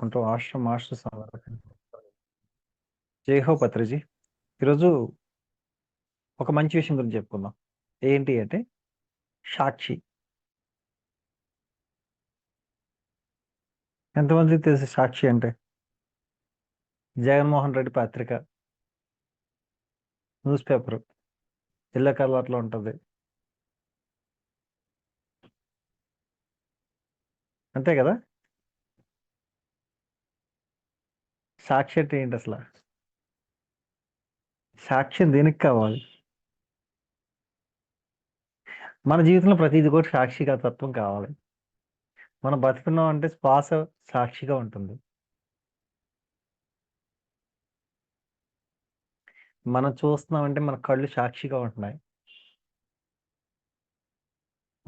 చేసుకుంటూ మాస్టర్ జై హో పత్రిజీ. ఈరోజు ఒక మంచి విషయం గురించి చెప్పుకుందాం. ఏంటి అంటే సాక్షి. ఎంతమందికి తెలుసు సాక్షి అంటే? జగన్మోహన్ రెడ్డి పత్రిక, న్యూస్ పేపర్, ఎల్లో కలర్లో ఉంటుంది. అంతే కదా? సాక్షి అంటే ఏంటి అసలు? సాక్ష్యం దేనికి కావాలి? మన జీవితంలో ప్రతిదీ కూడా సాక్షిగా తత్వం కావాలి. మనం బతుకున్నాం అంటే శ్వాస సాక్షిగా ఉంటుంది. మనం చూస్తున్నాం అంటే మన కళ్ళు సాక్షిగా ఉంటున్నాయి.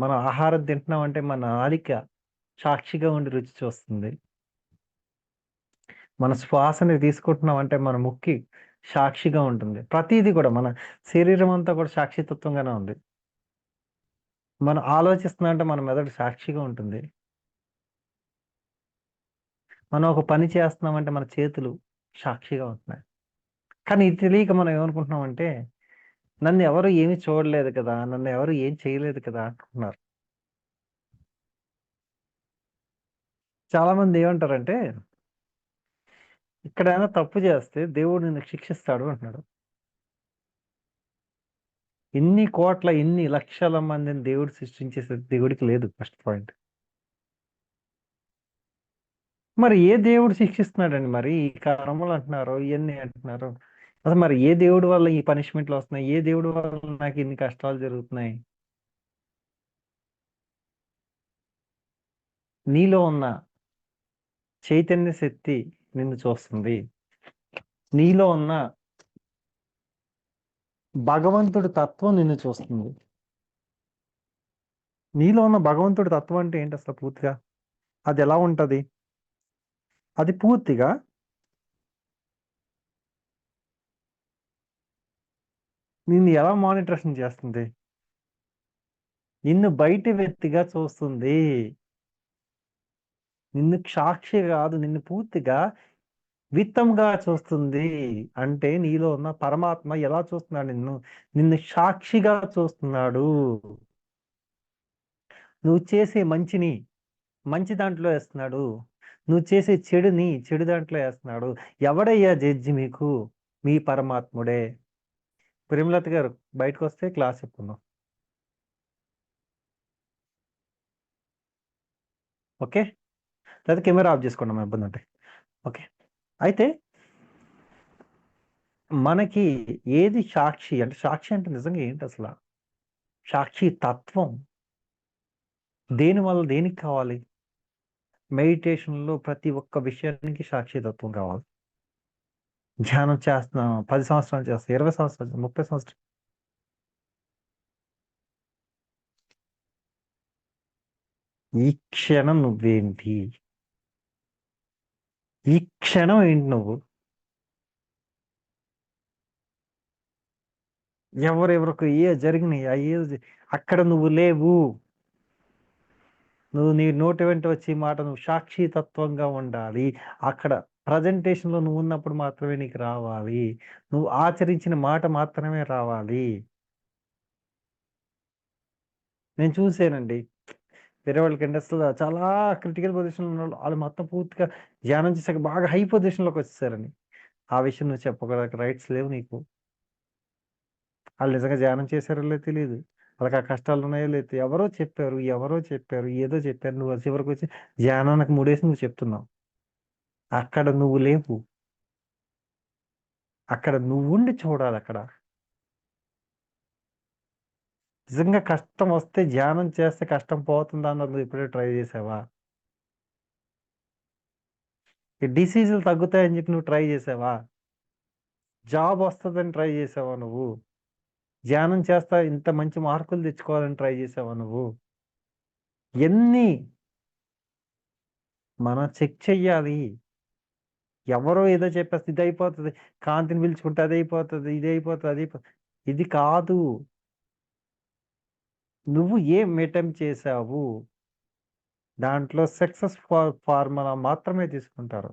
మనం ఆహారం తింటున్నాం అంటే మన నాలిక సాక్షిగా ఉండి రుచి చూస్తుంది. మన శ్వాసని తీసుకుంటున్నాం అంటే మన ముక్కి సాక్షిగా ఉంటుంది. ప్రతిదీ కూడా మన శరీరం అంతా కూడా సాక్షితత్వంగానే ఉంది. మనం ఆలోచిస్తున్నాం అంటే మన మెదడు సాక్షిగా ఉంటుంది. మనం ఒక పని చేస్తున్నామంటే మన చేతులు సాక్షిగా ఉంటున్నాయి. కానీ ఇది తెలియక మనం ఏమనుకుంటున్నామంటే, నన్ను ఎవరు ఏమీ చూడలేదు కదా, నన్ను ఎవరు ఏం చేయలేదు కదా అంటున్నారు. చాలా మంది ఏమంటారంటే, ఇక్కడైనా తప్పు చేస్తే దేవుడు నిన్ను శిక్షిస్తాడు అంటున్నాడు. ఇన్ని కోట్ల, ఇన్ని లక్షల మందిని దేవుడు సృష్టించేసే దేవుడికి లేదు ఫస్ట్ పాయింట్. మరి ఏ దేవుడు శిక్షిస్తున్నాడండి? మరి ఈ కర్మలు అంటున్నారు, ఇవన్నీ అంటున్నారు. అసలు మరి ఏ దేవుడి వల్ల ఈ పనిష్మెంట్లు వస్తున్నాయి? ఏ దేవుడి వల్ల నాకు ఇన్ని కష్టాలు జరుగుతున్నాయి? నీలో ఉన్న చైతన్య శక్తి నిన్ను చూస్తుంది. నీలో ఉన్న భగవంతుడి తత్వం నిన్ను చూస్తుంది. నీలో ఉన్న భగవంతుడి తత్వం అంటే ఏంటి అసలు పూర్తిగా? అది ఎలా ఉంటది? అది పూర్తిగా నిన్ను ఎలా మానిటరేషన్ చేస్తుంది? నిన్ను బయటి వ్యక్తిగా చూస్తుంది. నిన్ను సాక్షి కాదు, నిన్ను పూర్తిగా విత్తంగా చూస్తుంది. అంటే నీలో ఉన్న పరమాత్మ ఎలా చూస్తున్నాడు నిన్ను? నిన్ను సాక్షిగా చూస్తున్నాడు. నువ్వు చేసే మంచిని మంచి దాంట్లో వేస్తున్నాడు. నువ్వు చేసే చెడుని చెడు దాంట్లో వేస్తున్నాడు. ఎవడయ్యా జడ్జి మీకు? మీ పరమాత్ముడే. ప్రేమలత గారు, బయటకు వస్తే క్లాస్ చెప్పుకుందాం. ఓకే, లేదా కెమెరా ఆఫ్ చేసుకోండి మా ఇబ్బంది ఉంటే. ఓకే, అయితే మనకి ఏది సాక్షి అంటే, సాక్షి అంటే నిజంగా ఏంటి అసలు? సాక్షి తత్వం దేని వల్ల దేనికి కావాలి? మెడిటేషన్లో ప్రతి ఒక్క విషయానికి సాక్షి తత్వం కావాలి. ధ్యానం చేస్తున్నాం, 10 సంవత్సరాలు చేస్తాం, 20 సంవత్సరాలు, 30 సంవత్సరాలు. ఈ క్షణం నువ్వేంటి? ఈ క్షణం ఏంటి నువ్వు? ఎవరెవరికి ఏ జరిగినాయి అక్కడ నువ్వు లేవు. నువ్వు నీ నోటి వెంట వచ్చి మాట నువ్వు సాక్షి తత్వంగా ఉండాలి. అక్కడ ప్రజెంటేషన్లో నువ్వు ఉన్నప్పుడు మాత్రమే నీకు రావాలి. నువ్వు ఆచరించిన మాట మాత్రమే రావాలి. నేను చూసానండి, వేరే వాళ్ళకి ఇండస్ట్రీలో చాలా క్రిటికల్ పొజిషన్లో ఉన్న వాళ్ళు మొత్తం పూర్తిగా ధ్యానం చేశాక బాగా హై పొజిషన్లోకి వచ్చేసారని. ఆ విషయం నువ్వు చెప్పగల రైట్స్ లేవు నీకు. వాళ్ళు నిజంగా ధ్యానం చేశారో లేదో తెలియదు. వాళ్ళకి ఆ కష్టాలు ఉన్నాయో లేదో ఎవరో చెప్పారు, ఏదో చెప్పారు. నువ్వు చివరికి వచ్చి ధ్యానానికి మూడేసి నువ్వు చెప్తున్నావు. అక్కడ నువ్వు లేవు. అక్కడ నువ్వుండి చూడాలి. అక్కడ నిజంగా కష్టం వస్తే ధ్యానం చేస్తే కష్టం పోతుందా అన్నది నువ్వు ఇప్పుడే ట్రై చేసావా? ఈ డిసీజులు తగ్గుతాయని చెప్పి నువ్వు ట్రై చేసావా? జాబ్ వస్తుందని ట్రై చేసావా నువ్వు? ధ్యానం చేస్తా ఇంత మంచి మార్కులు తెచ్చుకోవాలని ట్రై చేసావా నువ్వు? ఎన్ని మనం చెక్ చెయ్యాలి. ఎవరో ఏదో చెప్పేస్తే ఇది అయిపోతుంది, కాంతిని పిలుచుకుంటే అది అయిపోతుంది, ఇది అయిపోతుంది, అది ఇది కాదు. నువ్వు ఏం అటెంప్ట్ చేసావు? దాంట్లో సక్సెస్ ఫార్ములా మాత్రమే తీసుకుంటారు.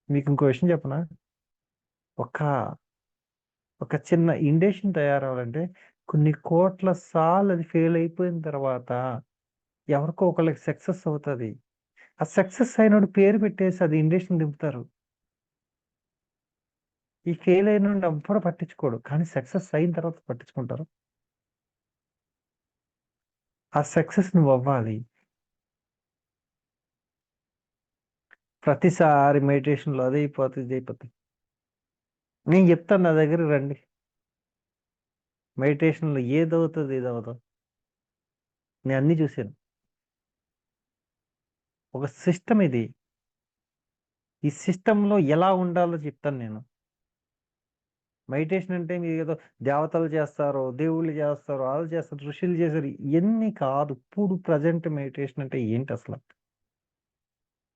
మీకు ఇంకో విషయం చెప్పనా? ఒక ఒక చిన్న ఇండేషన్ తయారవ్వాలంటే కొన్ని కోట్ల సార్లు అది ఫెయిల్ అయిపోయిన తర్వాత ఎవరికో ఒకళ్ళకి సక్సెస్ అవుతది. ఆ సక్సెస్ అయినోడి పేరు పెట్టేసి అది ఇండేషన్ దింపుతారు. ఈ ఫెయిల్ అయినోడిని ఎవ్వడు పట్టించుకోడు. కానీ సక్సెస్ అయిన తర్వాత పట్టించుకుంటారు. ఆ సక్సెస్ నువ్వవ్వాలి. ప్రతిసారి మెడిటేషన్‌లో అదయిపోతది, ఇదయిపోతది. నేను చెప్తాను నా దగ్గరికి రండి. మెడిటేషన్‌లో ఏదవుతది, ఇదవ్వదు. నేను అన్నీ చూసాను. ఒక సిస్టమ్ ఇది. ఈ సిస్టమ్‌లో ఎలా ఉండాలో చెప్తాను నేను. మెడిటేషన్ అంటే మీరేదో దేవతలు చేస్తారు, దేవుళ్ళు చేస్తారు, ఆళ్ళు చేస్తారు, ఋషులు చేశారు. ఇయన్నీ కాదు. ఇప్పుడు ప్రెజెంట్ మెడిటేషన్ అంటే ఏంటసల?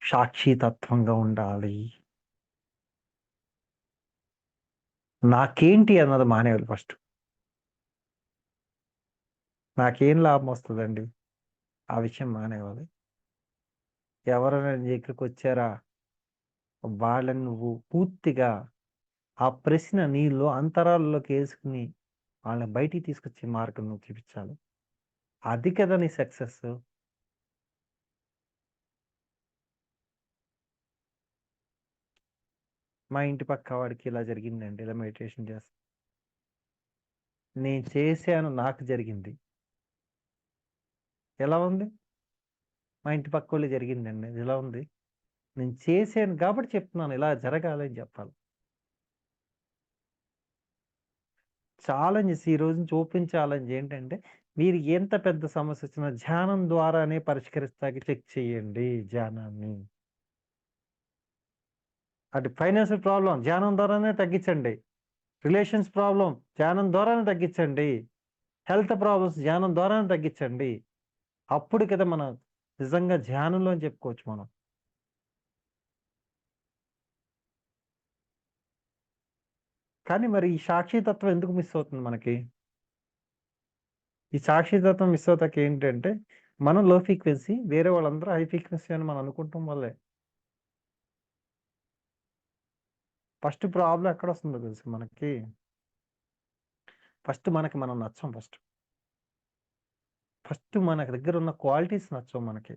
సాక్షితత్వంగా ఉండాలి. నాకేంటి అన్నది మానేయాలి ఫస్ట్. నాకేం లాభమొస్తదండి? ఆ విషయం మానేయాలి. ఎవరైనా నీ దగ్గరికొచ్చారా? వాళ్ళని నువ్వు పూర్తిగా ఆ ప్రశ్న నీలో అంతరాల్లోకేసుకొని వాళ్ళని బయటికి తీసుకొచ్చే మార్గం నువ్వు చూపించాలి. అది కదా నీ సక్సెస్సు. మా ఇంటి పక్క వాడికి ఇలా జరిగిందండి. ఇలా మెడిటేషన్ నేను చేశాను. నాకు జరిగింది. ఎలా ఉంది? మా ఇంటి పక్కోళ్ళకి జరిగిందండి. అది ఎలా ఉంది? నేను చేశాను కాబట్టి చెప్తున్నాను. ఇలా జరగాలి అని చెప్పాలి. ఛాలెంజెస్ ఈ రోజు నుంచి ఓపెన్ ఛాలెంజ్ ఏంటంటే, మీరు ఎంత పెద్ద సమస్యొచ్చినా ధ్యానం ద్వారానే పరిష్కరిస్తాకి చెక్ చేయండి ధ్యానాన్ని. అటు ఫైనాన్షియల్ ప్రాబ్లమ్ ధ్యానం ద్వారానే తగ్గించండి. రిలేషన్స్ ప్రాబ్లమ్ ధ్యానం ద్వారానే తగ్గించండి. హెల్త్ ప్రాబ్లమ్స్ ధ్యానం ద్వారానే తగ్గించండి. అప్పుడు కదా మనం నిజంగా ధ్యానంలో అని చెప్పుకోవచ్చు మనం. కానీ మరి ఈ సాక్షితత్వం ఎందుకు మిస్ అవుతుంది మనకి? ఈ సాక్షితత్వం మిస్ అవుతాక ఏంటంటే, మనం లో ఫ్రీక్వెన్సీ, వేరే వాళ్ళందరూ హై ఫ్రీక్వెన్సీ అని మనం అనుకుంటం వల్లే. ఫస్ట్ ప్రాబ్లమ్ ఎక్కడొస్తుందో తెలుసా మనకి? ఫస్ట్ మనకి మనం నచ్చం ఫస్ట్. ఫస్ట్ మన దగ్గరున్న క్వాలిటీస్ నచ్చవు మనకి.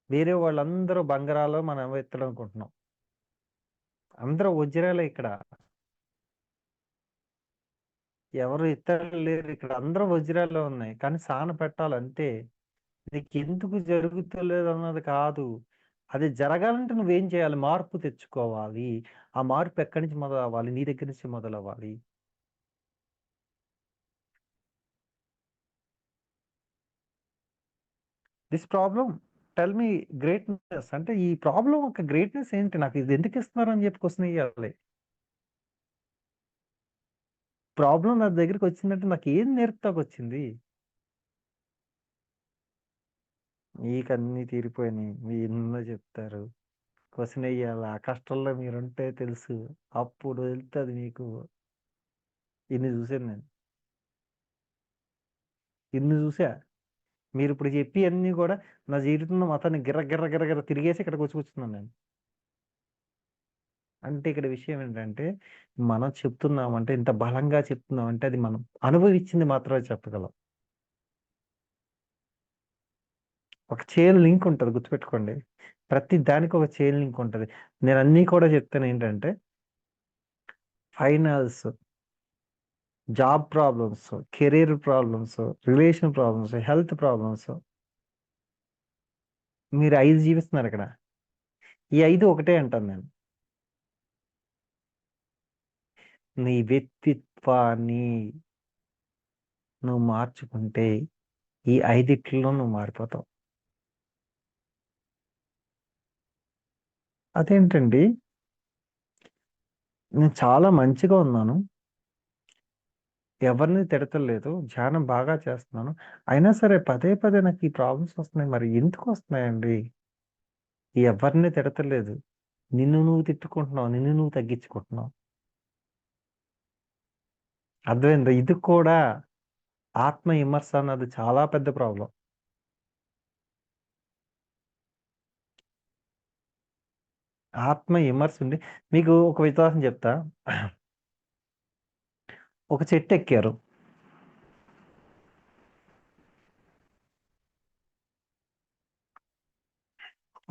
వేరే వాళ్ళందరూ బంగారాలు మనం ఎత్తులనుకుంటున్నాం. అందరూ వజ్రాలే ఇక్కడ. ఎవరు ఇతరులు లేరు ఇక్కడ. అందరూ వజ్రాలే ఉన్నాయి. కానీ సాన పెట్టాలంతే. నీకెందుకు జరుగుతలేదన్నది కాదు. అది జరగాలంటే నువ్వేం చేయాలి? మార్పు తెచ్చుకోవాలి. ఆ మార్పు ఎక్కడి నుంచి మొదలవ్వాలి? నీ దగ్గర నుంచి మొదలవ్వాలి. This problem tell me greatness అంటే ఈ ప్రాబ్లమ్ యొక్క గ్రేట్‌నెస్ ఏంటి? నాకు ఇది ఎందుకు ఇస్తున్నారని చెప్పి క్వెషన్ ఎయ్యాలి. ప్రాబ్లమ్ నా దగ్గరికొచ్చిందంటే నాకేం నేర్పుతాకొచ్చింది? మీకన్నీ తీరిపోయినాయి. మీరెన్నో చెప్తారు. క్వెషన్ ఎయ్యాలా? కష్టంలో మీరుంటే తెలుసు. అప్పుడు తెలుస్తది మీకు. ఇన్ని చూసాను నేను. ఇన్ని చూసా. మీరిప్పుడు చెప్పియన్నీ గూడా నా జీవితంలో మొత్తాన్ని గిర్ర, గిర్ర, గిర్ర, గిర్ర తిరిగేసి ఇక్కడికొచ్చి కూర్చున్నాను నేను. అంటే ఇక్కడ విషయం ఏంటంటే, మనం చెప్తున్నామంటే ఇంత బలంగా చెప్తున్నామంటే అది మనం అనుభవిచ్చింది మాత్రమే చెప్పగలం. ఒక చైన్ లింక్ ఉంటది గుర్తుపెట్టుకోండి. ప్రతి దానికి ఒక చైన్ లింక్ ఉంటది. నేనన్నీ కూడా చెప్తానేంటంటే, finance, job problems, career problems, relation problems, health problems. మీరు 5 జీవిస్తున్నారిక్కడ. ఈ 5 ఒకటే అంటాను నేను. నీ వ్యక్తిత్వాన్ని నువ్వు మార్చుకుంటే, ఈ 5 నువ్వు మారిపోతావు. అదేంటండి? నేను చాలా మంచిగా ఉన్నాను. ఎవరిని తిడతలేదు. ధ్యానం బాగా చేస్తున్నాను. అయినా సరే పదే పదే నాకు ఈ ప్రాబ్లమ్స్ వస్తున్నాయి. మరి ఎందుకొస్తున్నాయండి? ఎవరిని తిడతలేదు. నిన్ను నువ్వు తిట్టుకుంటున్నావు. నిన్ను నువ్వు తగ్గించుకుంటున్నావు. అర్థమైందా? ఇది కూడా ఆత్మ విమర్శ అన్నది చాలా పెద్ద ప్రాబ్లమ్. ఆత్మ ఇమర్స్ ఉండి మీకు ఒక ఉదాహరణ చెప్తా. ఒక చెట్టు ఎక్కారు.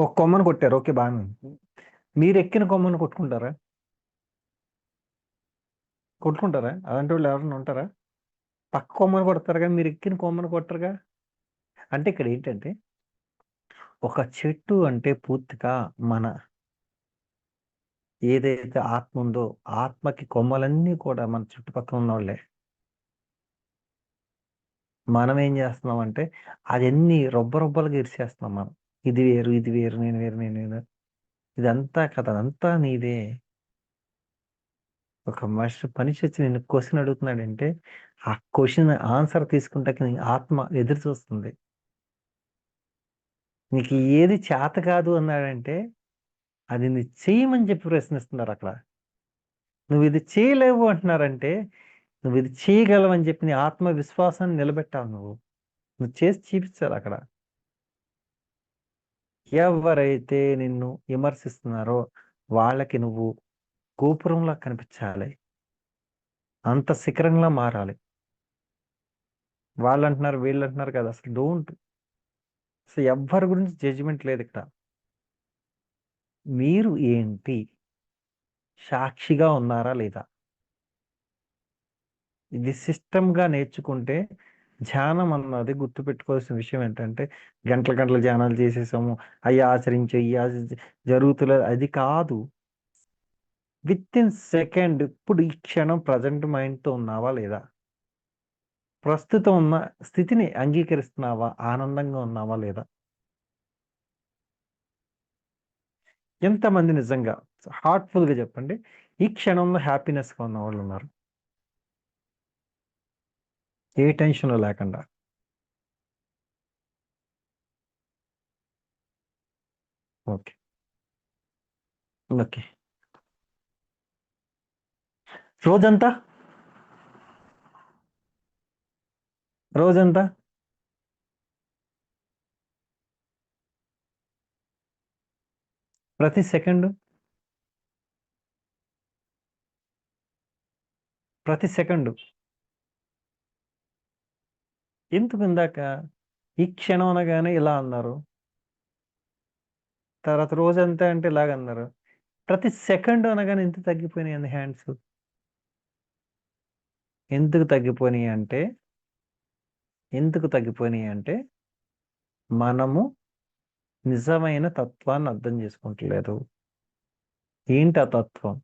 ఒక కొమ్మను కొట్టారు. ఓకే, బాగానే ఉంది. మీరు ఎక్కిన కొమ్మను కొట్టుకుంటారా? కొట్టుకుంటారా? అలాంటి వాళ్ళు ఎవరైనా ఉంటారా? పక్క కొమ్మను కొడతారు కానీ మీరు ఎక్కిన కొమ్మను కొట్టరుగా. అంటే ఇక్కడ ఏంటంటే ఒక చెట్టు అంటే పూర్తిగా మన ఏదైతే ఆత్మ ఉందో ఆత్మకి కొమ్మలన్నీ కూడా మన చుట్టుపక్కల ఉన్న వాళ్ళే. మనం ఏం చేస్తున్నాం అంటే అదన్నీ రొబ్బ రొబ్బలుగా ఇరిసేస్తున్నాం మనం. ఇది వేరు, ఇది వేరు, నేను వేరు, నేను వేరు. ఇదంతా కదా, అదంతా నీదే. ఒక మనిషి వచ్చి నేను క్వశ్చన్ అడుగుతున్నాడంటే ఆ క్వశ్చన్ ఆన్సర్ తీసుకుంటే నీ ఆత్మ ఎదురు చూస్తుంది. నీకు ఏది చేత కాదు అన్నాడంటే అది నీ చేయమని చెప్పి ప్రశ్నిస్తున్నారు అక్కడ. నువ్వు ఇది చేయలేవు అంటున్నారంటే నువ్వు ఇది చేయగలవని చెప్పి నీ ఆత్మవిశ్వాసాన్ని నిలబెట్టావు నువ్వు. నువ్వు చేసి చూపించాలి అక్కడ. ఎవరైతే నిన్ను విమర్శిస్తున్నారో వాళ్ళకి నువ్వు గోపురంలా కనిపించాలి. అంత శిఖరంలా మారాలి. వాళ్ళు అంటున్నారు, వీళ్ళు అంటున్నారు కదా, అసలు డోంట్. అసలు ఎవ్వరి గురించి జడ్జిమెంట్ లేదు ఇక్కడ. మీరు ఏంటి, సాక్షిగా ఉన్నారా లేదా? ఇది సిస్టమ్గా నేర్చుకుంటే ధ్యానం అన్నది గుర్తుపెట్టుకోవాల్సిన విషయం ఏంటంటే గంటల గంటల ధ్యానాలు చేసేసాము, అవి ఆచరించే జరుగుతులేదు, అది కాదు. విత్ ఇన్ సెకండ్ ఇప్పుడు ఈ క్షణం ప్రజెంట్ మైండ్తో ఉన్నావా లేదా? ప్రస్తుతం ఉన్న స్థితిని అంగీకరిస్తున్నావా? ఆనందంగా ఉన్నావా లేదా? ఎంతమంది నిజంగా హార్ట్ఫుల్గా చెప్పండి ఈ క్షణంలో హ్యాపీనెస్గా ఉన్న వాళ్ళు ఉన్నారు? ఏ టెన్షన్ లేకుండా. ఓకే. ఓకే. రోజంతా రోజంతా ప్రతి సెకండ్ ప్రతి సెకండ్ ఎందుకు ఇందాక ఈ క్షణం అనగానే ఇలా అన్నారు, తర్వాత రోజంతా అంటే ఇలాగ అన్నారు, ప్రతి సెకండ్ అనగానే ఎంత తగ్గిపోయినాయి హ్యాండ్స్? ఎందుకు తగ్గిపోయినాయి అంటే ఎందుకు తగ్గిపోయినాయి అంటే మనము నిజమైన తత్వాన్ని అర్థం చేసుకుంటలేదు. ఏంటి ఆ తత్వం?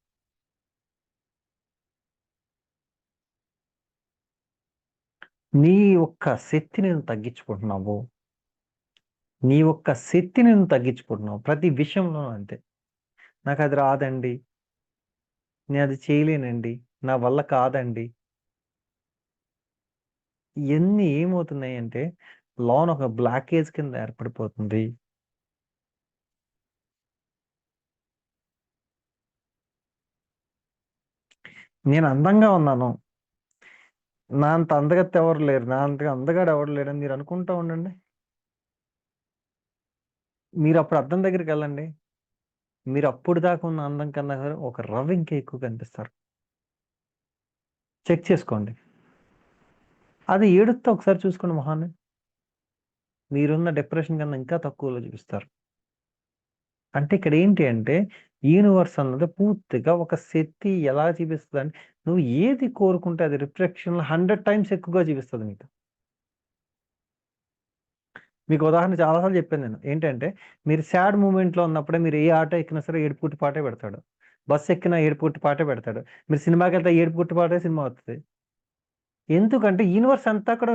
నీ ఒక్క శక్తిని నువ్వు తగ్గించుకుంటున్నావు. నీ ఒక్క శక్తిని నువ్వు తగ్గించుకుంటున్నావు ప్రతి విషయంలో అంతే. నాకు అది రాదండి, నేను అది చేయలేనండి, నా వల్ల కాదండి. ఇవన్నీ ఏమవుతున్నాయి అంటే లోన్ ఒక బ్లాకేజ్ కింద ఏర్పడిపోతుంది. నేను అందంగా ఉన్నాను, నా అంత అందగత్తె ఎవరు లేరు, నా అంత అందగాడు ఎవరు లేరని మీరు అనుకుంటా ఉండండి. మీరు అప్పుడు అద్దం దగ్గరికి వెళ్ళండి. మీరు అప్పుడు దాకా ఉన్న అందం కన్నా సరే ఒక రవ్వ ఇంకా ఎక్కువ కనిపిస్తారు. చెక్ చేసుకోండి. అది ఏడుస్తే ఒకసారి చూసుకోండి మొహాన్ని. మీరున్న డిప్రెషన్ కన్నా ఇంకా తక్కువలో చూపిస్తారు. అంటే ఇక్కడ ఏంటి అంటే యూనివర్స్ అన్నది పూర్తిగా ఒక శక్తి ఎలా చూపిస్తుంది అంటే నువ్వు ఏది కోరుకుంటే అది రిఫ్లెక్షన్ 100 టైమ్స్ ఎక్కువగా చూపిస్తుంది మీకు. మీకు ఉదాహరణ చాలాసార్లు చెప్పాను నేను. ఏంటంటే మీరు సాడ్ మూమెంట్లో ఉన్నప్పుడే మీరు ఏ ఆటో ఎక్కినా సరే ఏడుపుకుట్టి పాటే పెడతాడు. బస్సు ఎక్కినా ఏడుపుకుట్టి పాటే పెడతాడు. మీరు సినిమాకి వెళ్తే ఏడుపుకుట్టి పాటే సినిమా వస్తుంది. ఎందుకంటే యూనివర్స్ అంతా కూడా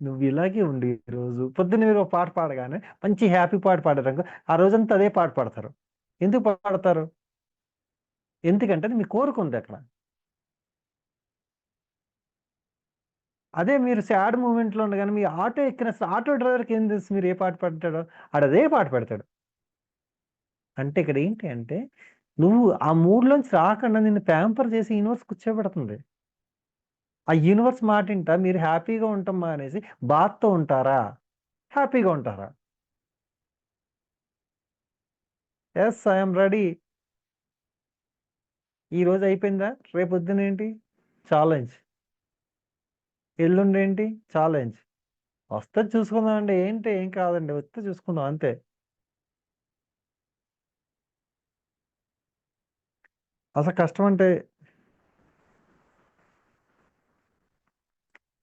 నువ్వు ఇలాగే ఉండి రోజు పొద్దున్న మీరు ఒక పాట పాడగానే మంచి హ్యాపీ పాట పాడారు, ఆ రోజంతా అదే పాట పాడతారు. ఎందుకు పాడతారు? ఎందుకంటే అది మీ కోరుకుంది అక్కడ. అదే మీరు సాడ్ మూమెంట్లో ఉండగానే మీ ఆటో ఎక్కిన ఆటో డ్రైవర్కి ఏం తెలుసు మీరు ఏ పాట పాడతాడో? ఆడదే పాట పెడతాడు. అంటే ఇక్కడ ఏంటి అంటే నువ్వు ఆ మూడ్‌లోంచి రాకుండా నిన్ను ప్యాంపర్ చేసి యూనివర్స్ కూర్చోబెడుతుంది. ఆ యూనివర్స్ మాటింట మీరు హ్యాపీగా ఉండటం మానేసి బాధతో ఉంటారా? హ్యాపీగా ఉంటారా? Yes, I am ready. ఈరోజు అయిపోయిందా? రేపొద్దునేంటి? ఛాలెంజ్. ఎల్లుండేంటి? ఛాలెంజ్. వస్తది చూసుకుందామండి. ఏంటి ఏం కాదండి. వస్తే చూసుకుందాం అంతే. అసలు కష్టం అంటే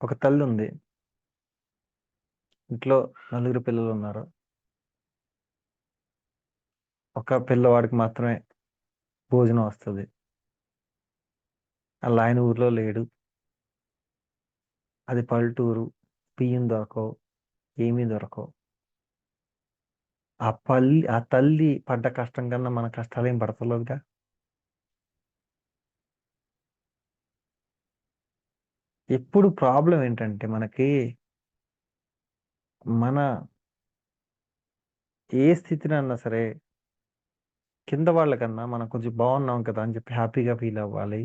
ఒక తల్లుంది. ఇంట్లో నలుగురు పిల్లలున్నారు. ఒక పిల్లవాడికి మాత్రమే భోజనం వస్తది. ఆళ్ళ ఆయన ఊర్లో లేడు. అది పల్లెటూరు. బియ్యం దొరకవు. ఏమీ దొరకవు. ఆ తల్లి పడ్డ కష్టం కన్నా మన కష్టాలేం పడతలేదుగా. ఎప్పుడు ప్రాబ్లమ్ ఏంటంటే మనకి మన ఏ స్థితినన్నా సరే కింద వాళ్ళకన్నా మనం కొంచెం బాగున్నాం కదా అని చెప్పి హ్యాపీగా ఫీల్ అవ్వాలి.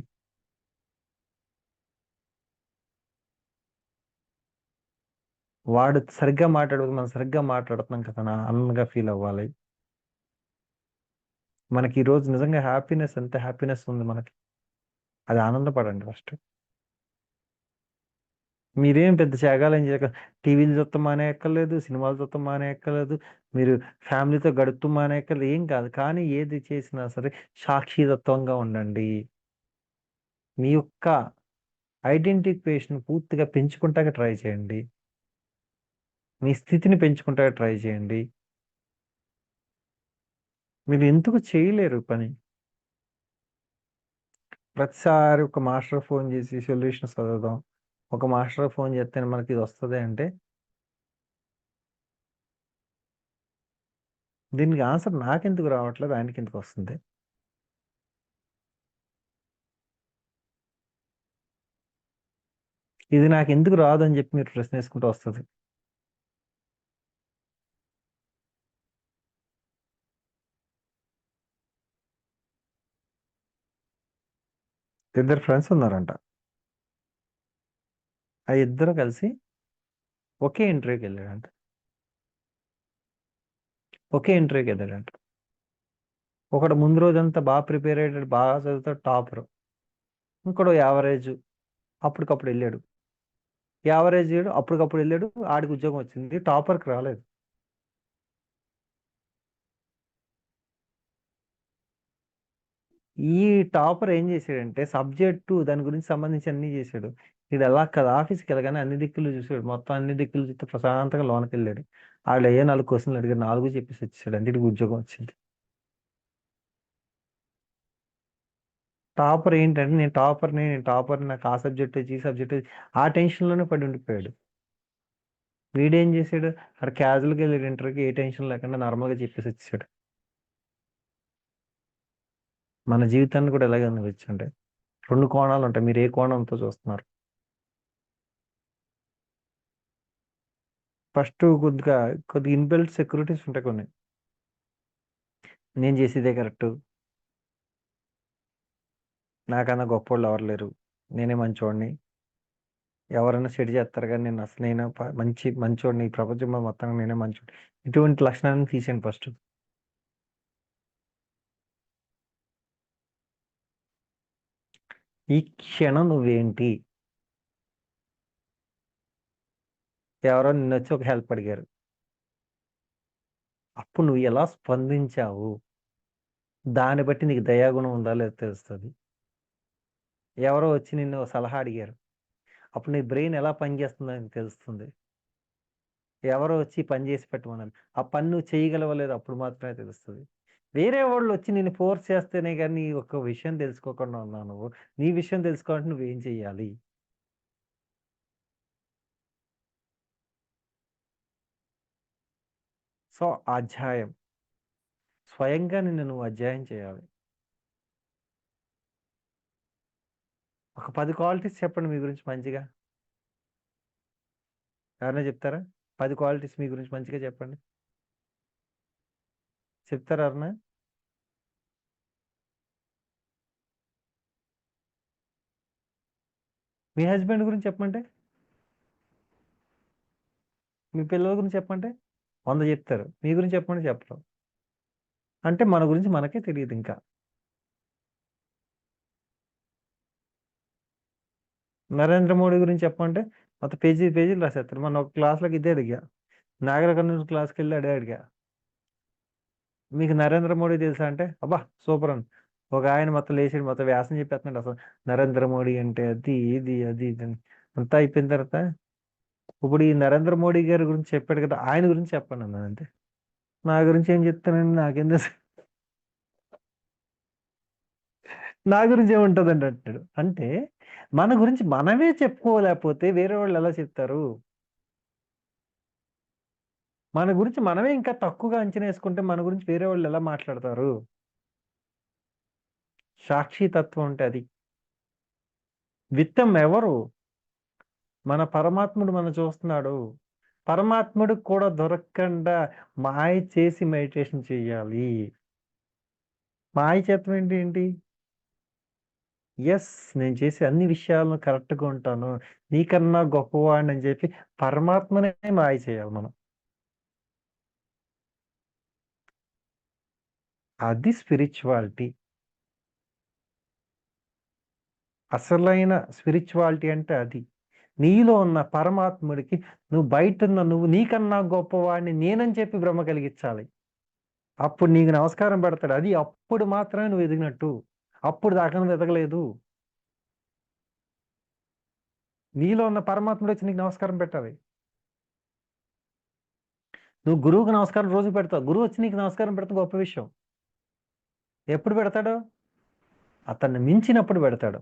వాడు సరిగ్గా మాట్లాడకపోతే మనం సరిగ్గా మాట్లాడుతున్నాం కదా అని ఆనందంగా ఫీల్ అవ్వాలి. మనకి ఈ రోజు నిజంగా హ్యాపీనెస్ ఎంత హ్యాపీనెస్ ఉంది మనకి. అది ఆనందపడండి ఫస్ట్. మీరేం పెద్ద త్యాగాలేం చేయక టీవీలు చూడటం మానేయక్కర్లేదు, సినిమాలు చూడటం మానేయక్కర్లేదు. మీరు ఫ్యామిలీతో గడుపుతూ మానేయక్కర్లేదు. ఏం కాదు. కానీ ఏది చేసినా సరే సాక్షితత్వంగా ఉండండి. మీ యొక్క ఐడెంటిఫికేషన్ పూర్తిగా పెంచుకుంటానికి ట్రై చేయండి. మీ స్థితిని పెంచుకుంటానికి ట్రై చేయండి. మీరు ఎందుకు చేయలేరు పని? ప్రతిసారి ఒక మాస్టర్ ఫోన్ చేసి సొల్యూషన్స్ చదువుదాం. ఒక మాస్టర్ ఫోన్ చేస్తేనే మనకి ఇది వస్తది అంటే, దీనికి ఆన్సర్ నాకెందుకు రావట్లేదు? ఆయనకెందుకు వస్తుంది? ఇది నాకెందుకు రాదు అని చెప్పి మీరు ప్రశ్నేసుకుంటూ వస్తది. ఇద్దరు ఫ్రెండ్స్ ఉన్నారంట. ఆ ఇద్దరు కలిసి ఒకే ఇంటర్వ్యూకెళ్ళాడంట. ఒకే ఇంటర్వ్యూకెళ్ళాడంట. ఒకడు ముందు రోజంతా ప్రిపేర్ అయ్యాడు. బాగా చదువుతాడు టాపరు. ఇంకోడు యావరేజ్ అప్పటికప్పుడు ఎళ్ళాడు. యావరేజ్ అప్పటికప్పుడు ఎళ్ళాడు. ఆడికి ఉద్యోగం వచ్చింది. టాపర్‌కి రాలేదు. ఈ టాపర్ ఏం చేశాడంటే సబ్జెక్టు దాని గురించి సంబంధించి అన్నీ చేశాడు. ఈడు అలా కాదు. ఆఫీస్‌కెళ్ళగానే అన్ని దిక్కులు చూసాడు. మొత్తం అన్ని దిక్కులు చూస్తే ప్రశాంతంగా లోనకెళ్ళాడు. ఆళ్ళు అయ్యే 4 క్వెషన్‌లు అడిగారు. 4 చెప్పేసి వచ్చేసాడు. అంటే ఈడికి ఉద్యోగం వచ్చింది. టాపర్ ఏంటంటే నేను టాపర్‌ని నాకు ఆ సబ్జెక్ట్ వచ్చి, ఈ సబ్జెక్ట్ వచ్చి ఆ టెన్షన్‌లోనే పడి ఉండిపోయాడు. వీడేం చేసాడు? ఆడు క్యాజువల్‌గా ఎళ్ళాడు ఇంటర్వ్యూకి. ఏ టెన్షన్ లేకుండా నార్మల్‌గా చెప్పేసి వచ్చేసాడు. మన జీవితాన్ని కూడా ఇలాగే అనిపించండి. 2 కోణాలుంటాయి. మీరు ఏ కోణంతో చూస్తున్నారు? ఫస్టు కొద్దిగా ఇన్‌బిల్ట్ సెక్యూరిటీస్ ఉంటాయి కొన్ని. నేను చేసేదే కరెక్టు. నాకన్నా గొప్పోళ్ళు ఎవరు లేరు. నేనే మంచోడిని. ఎవరైనా చెడు చేస్తారు గానీ నేను మంచోడిని. ఈ ప్రపంచంలో మొత్తానికి నేనే మంచోడిని. ఇటువంటి లక్షణాలను తీసేయండి ఫస్టు. ఈ క్షణం నువ్వేంటి? ఎవరో నిన్నొచ్చి ఒక హెల్ప్ అడిగారు. అప్పుడు నువ్వు ఎలా స్పందించావు? దాన్ని బట్టి నీకు దయాగుణం ఉందా లేదో తెలుస్తది. ఎవరో వచ్చి నిన్ను ఓ సలహా అడిగారు. అప్పుడు నీ బ్రెయిన్ ఎలా పనిచేస్తుందో నీకు తెలుస్తుంది. ఎవరో వచ్చి ఈ పని చేసి పెట్టమన్నారు. ఆ పని నువ్వు చేయగలవో లేదో అప్పుడు మాత్రమే తెలుస్తది. వేరే వాళ్ళొచ్చి నిన్ను ఫోర్స్ చేస్తేనే గాని నీ యొక్క విషయం తెలుసుకోకుండా ఉన్నావు నువ్వు. నీ విషయం తెలుసుకోవాలంటే నువ్వేం చేయాలి? సో, అధ్యాయం. స్వయంగా నిన్ను నువ్వు అధ్యాయం చేయాలి. ఒక 10 క్వాలిటీస్ చెప్పండి మీ గురించి మంచిగా. ఎవరైనా చెప్తారా? 10 క్వాలిటీస్ మీ గురించి మంచిగా చెప్పండి. చెప్తారా ఎవరన్నా? మీ హస్బెండ్ గురించి చెప్పమంటే? మీ పిల్లల గురించి చెప్పమంటే? 100 చెప్తారు. మీ గురించి చెప్పమంటే చెప్పరు. అంటే మన గురించి మనకే తెలీదింకా. నరేంద్ర మోడీ గురించి చెప్పమంటే మొత్తం పేజీలు రాసేస్తారు. మన ఒక క్లాస్లోకి ఇదే అడిగా, నాగర కర్నూలు క్లాస్కి వెళ్ళి అడిగా, మీకు నరేంద్ర మోడీ తెలుసా అంటే అబ్బా సూపర్ అని ఒక ఆయన మొత్తం లేచి మొత్తం వ్యాసం చెప్పేస్తున్నాడు. అసలు నరేంద్ర మోడీ అంటే అది ఇది అని అంతా అయిపోయిన తర్వాత, ఇప్పుడు ఈ నరేంద్ర మోడీ గారి గురించి చెప్పాడు కదా, ఆయన గురించి చెప్పండి అన్నాను అంతే. నా గురించి ఏం చెప్తానండి, నాకేం తెలుసు, నా గురించి ఏముంటుందండి అంటాడు. అంటే మన గురించి మనమే చెప్పుకోలేకపోతే వేరే వాళ్ళు ఎలా చెప్తారు? మన గురించి మనమే ఇంకా తక్కువగా అంచనా వేసుకుంటే మన గురించి వేరే వాళ్ళు ఎలా మాట్లాడతారు? సాక్షి తత్వం అంటే అది. విత్తం ఎవరు? మన పరమాత్ముడు మన చూస్తున్నాడు. పరమాత్ముడికి కూడా దొరకకుండా మాయ చేసి మెడిటేషన్ చెయ్యాలి. మాయ చేతం ఏంటి? యెస్. నేను చేసే అన్ని విషయాలను కరెక్ట్‌గా ఉంటాను. నీకన్నా గొప్పవాడినని చెప్పి పరమాత్మనే మాయ చేయాలి మనం. అది స్పిరిచువాలిటీ. అసలైన స్పిరిచువాలిటీ అంటే అది. నీలో ఉన్న పరమాత్ముడికి నువ్వు బయటున్న నువ్వు నీకన్నా గొప్పవాడిని నేనని చెప్పి భ్రమ కలిగించాలి. అప్పుడు నీకు నమస్కారం పెడతాడు. అది అప్పుడు మాత్రమే నువ్వు ఎదిగినట్టు. అప్పుడు దాకా నువ్వు ఎదగలేదు. నీలో ఉన్న పరమాత్ముడొచ్చి నీకు నమస్కారం పెట్టాలి. నువ్వు గురువుకి నమస్కారం రోజు పెడతావు. గురువొచ్చి నీకు నమస్కారం పెడితే గొప్ప విషయం. ఎప్పుడు పెడతాడు? అతన్ని మించినప్పుడు పెడతాడు.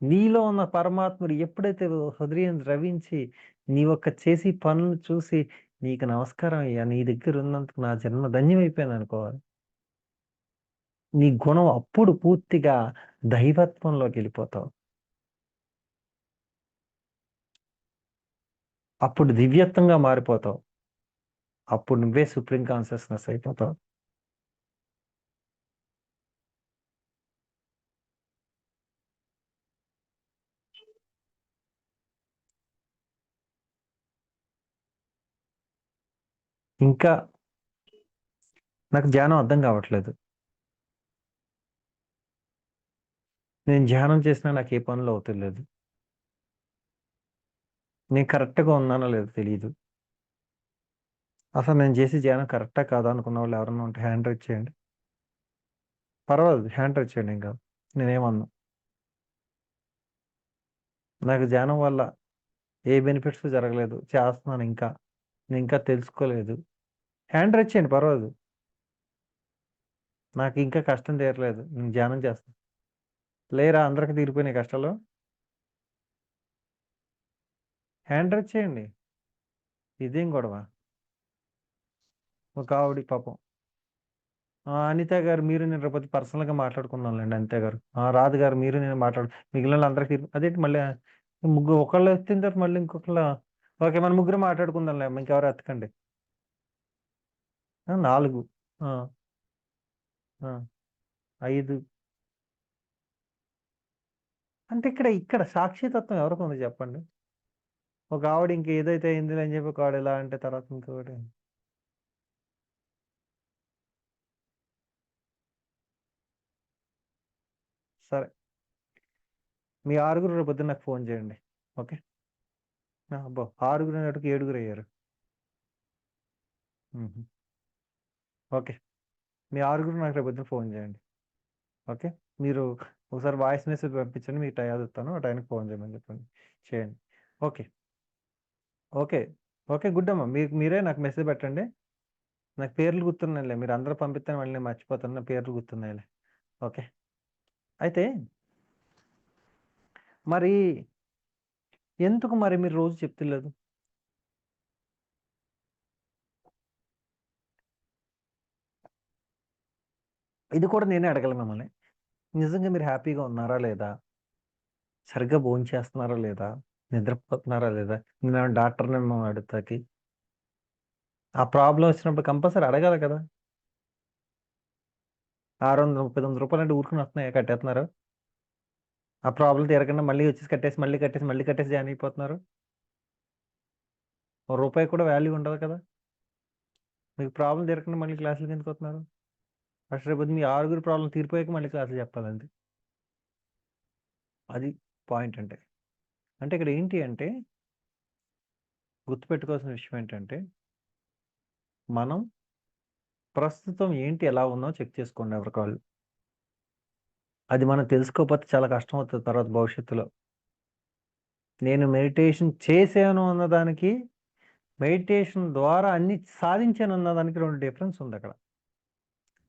నీలో ఉన్న పరమాత్ముడు ఎప్పుడైతే హృదయం ద్రవించి నీ యొక్క చేసి పనులు చూసి నీకు నమస్కారం అయ్యా! నీ దగ్గర ఉన్నందుకు నా జన్మ ధన్యమైపోయింది అనుకోవాలి. నీ గుణం అప్పుడు పూర్తిగా దైవత్వంలోకెళ్ళిపోతావు. అప్పుడు దివ్యత్వంగా మారిపోతావు. అప్పుడు నువ్వే సుప్రీం కాన్షియస్‌నెస్ అయిపోతావు. ఇంకా నాకు ధ్యానం అర్థం కావట్లేదు. నేను ధ్యానం చేసినా నాకు ఏ పనులు అవుతలేదు. నేను కరెక్ట్‌గా ఉన్నానో లేదో తెలీదు. అసలు నేను చేసే ధ్యానం కరెక్టా కాదా అనుకున్న వాళ్ళు ఎవరైనా ఉంటే హ్యాండ్ రైజ్ చేయండి. పర్వాలేదు హ్యాండ్ రైజ్ చేయండి ఏం కాదు. నేనేమనను. నాకు ధ్యానం వల్ల ఏ బెనిఫిట్స్ జరగలేదు. చేస్తున్నాను ఇంకా. నేను ఇంకా తెలుసుకోలేదు. హ్యాండ్ రైజ్ చేయండి పర్వాలేదు. నాకు ఇంకా కష్టం తీరలేదు. నేను ధ్యానం చేస్తా. లేరా అందరికి తీరిపోయినాయి కష్టాలు? హ్యాండ్ రైజ్ చేయండి. ఇదేం గొడవ? ఒక ఆవిడ పాపం. అనిత గారు మీరు నేను రేపొద్దు పర్సనల్‌గా మాట్లాడుకుందాంలెండి అనిత గారు. రాధ గారు మీరు నేను మిగిలినోళ్ళందరికి అదేంటి మళ్ళీ ముగ్గురు ఒకళ్ళు ఎత్తిన తర్వాత మళ్ళీ ఇంకొకళ్ళ ఓకే. మన ముగ్గురం మాట్లాడుకుందాంలే ఇంకెవరు ఎత్తకండి. 4 ఆ! ఆ! 5 అంటే ఇక్కడ సాక్షితత్వం ఎవరికుంది చెప్పండి? ఒక ఆవిడ ఇంక ఏదైతే అయిందిలే అని చెప్పి ఒక ఆవిడ ఇలా అంటే తర్వాత ఇంకొకటి సరే. మీ ఆరుగురు రేపొద్దున నాకు ఫోన్ చేయండి. ఓకే. అబ్బో! ఆరుగురనేటికి ఏడుగురయ్యారు. హుహు. ఓకే. మీ ఆరుగురు నాకు రేపొద్దున ఫోన్ చేయండి. ఓకే. మీరు ఒకసారి వాయిస్ మెసేజ్ పంపించండి. మీకు టయాదిస్తాను. ఆ టైంకి ఫోన్ చేయమని చెప్పండి. చేయండి. ఓకే. ఓకే. ఓకే. గుడ్ అమ్మా. మీరే నాకు మెసేజ్ పెట్టండి. నాకు పేర్లు గుర్తున్నాయిలే. మీరందరూ పంపిత్తేనే మళ్ళీ నేను మర్చిపోతాను. నా పేర్లు గుర్తున్నాయిలే. ఓకే. అయితే మరి ఎందుకు మరి మీరు రోజు చెప్తలేదు? ఇది కూడా నేనే అడగాలి మిమ్మల్ని. నిజంగా మీరు హ్యాపీగా ఉన్నారా లేదా? సరిగ్గా భోంచేస్తున్నారా లేదా? నిద్రపోతున్నారా లేదా? నేనేమైనా డాక్టర్‌నేమో అడుగుతాకి. ఆ ప్రాబ్లమ్ వచ్చినప్పుడు కంపల్సరీ అడగాలి కదా! రూ. 630, రూ. 500 అంటే ఊరికనే వస్తున్నాయా? కట్టేస్తున్నారు. ఆ ప్రాబ్లమ్ తీరకుండా మళ్ళీ వచ్చేసి కట్టేసి, మళ్ళీ కట్టేసి, మళ్ళీ కట్టేసి జాయిన్ అయిపోతున్నారు. ఓ రూపాయి కూడా వాల్యూ ఉండదు కదా! మీకు ప్రాబ్లమ్ తీరకుండా మళ్ళీ క్లాసులకి ఎందుకొస్తున్నారు? ఫస్ట్ రేపొద్దున మీ ఆరుగురు ప్రాబ్లమ్ తీరిపోయాక మళ్ళీ క్లాసులు చెప్పాలంతే. అది పాయింట్ అంటే. అంటే ఇక్కడ ఏంటి అంటే గుర్తుపెట్టుకోవాల్సిన విషయం ఏంటంటే మనం ప్రస్తుతం ఏంటి ఎలా ఉన్నామో చెక్ చేసుకోండి ఎవరికాళ్ళు. అది మనం తెలుసుకోకపోతే చాలా కష్టం అవుతుంది తర్వాత భవిష్యత్తులో. నేను మెడిటేషన్ చేశాను అన్నదానికి, మెడిటేషన్ ద్వారా అన్ని సాధించాను అన్నదానికి 2 డిఫరెన్స్ ఉంది అక్కడ.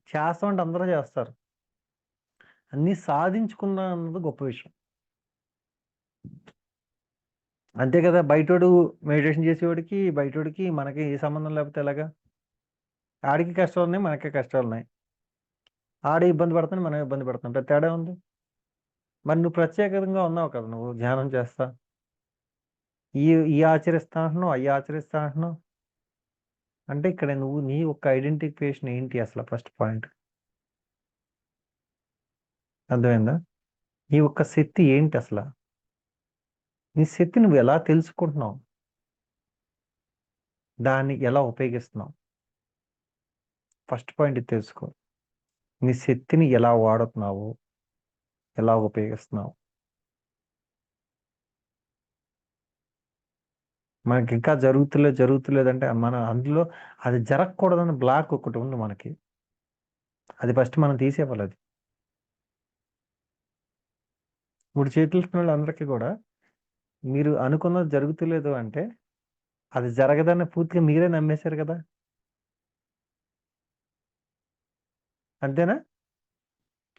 చేస్తాం అంటే అందరూ చేస్తారు. అన్నీ సాధించుకున్నా అన్నది గొప్ప విషయం. అంతే కదా! బయటోడు మెడిటేషన్ చేసేవాడికి, బయటోడికి మనకి ఏ సంబంధం లేకపోతే ఎలాగా? ఆడికి కష్టాలున్నాయి, మనకి కష్టాలున్నాయి. ఆడు ఇబ్బంది పడుతున్నాడు, మనం ఇబ్బంది పడుతున్నాం. పెద్ద తేడా ఉంది. మరి నువ్వు ప్రత్యేకంగా ఉన్నావు కదా! నువ్వు ధ్యానం చేస్తా. ఈ ఈ ఆచరిస్తా అంటున్నావు, అయి ఆచరిస్తా అంటున్నావు. అంటే ఇక్కడ నువ్వు నీ యొక్క ఐడెంటిఫికేషన్ ఏంటి అసల ఫస్ట్ పాయింట్. అర్థమైందా? నీ యొక్క శక్తి ఏంటి అసల? నీ శక్తి నువ్వు ఎలా తెలుసుకుంటున్నావు? దాన్ని ఎలా ఉపయోగిస్తున్నావు? ఫస్ట్ పాయింట్ ఇది తెలుసుకో. నీ శక్తిని ఎలా వాడుతున్నావు? ఎలా ఉపయోగిస్తున్నావు? మనకింకా జరుగుతలేదంటే అందులో అది జరగకూడదన్న బ్లాక్ ఒకటి ఉంది మనకి. అది ఫస్ట్ మనం తీసేయాలది. ఇప్పుడు చేతులున్నోళ్ళందరికీ గూడా మీరు అనుకున్నది జరుగుతలేదు అంటే, అది జరగదని పూర్తిగా మీరే నమ్మేశారు గదా! అంతేనా?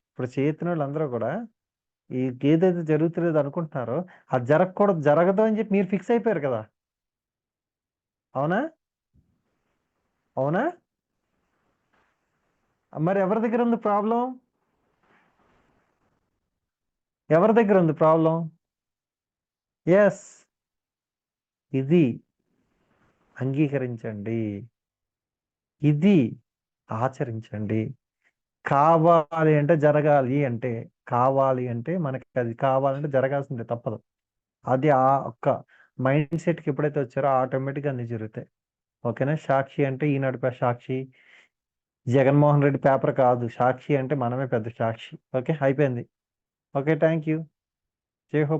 ఇప్పుడు చేతున్నోళ్ళందరూ గూడా ఏదైతే జరుగుతలేదు అనుకుంటున్నారో, అది జరగకూడదు, జరగదు అని చెప్పి మీరు ఫిక్స్ అయిపోయారు కదా! అవునా? అవునా? మరి ఎవరి దగ్గరుంది ప్రాబ్లమ్? ఎవరి దగ్గరుంది ప్రాబ్లమ్? యెస్. ఇది అంగీకరించండి. ఇది ఆచరించండి. కావాలి అంటే మనకి అది కావాలంటే జరగాల్సిందే తప్పదు. అది ఆ ఒక్క మైండ్ సెట్‌కి ఎప్పుడైతే వచ్చారో ఆటోమేటిక్‌గా అన్నీ జరుగుతాయి. ఓకేనా? సాక్షి అంటే ఈనాడు సాక్షి, జగన్మోహన్ రెడ్డి పేపర్ కాదు. సాక్షి అంటే మనమే పెద్ద సాక్షి. ఓకే. అయిపోయింది. ఓకే. Thank you. జై హో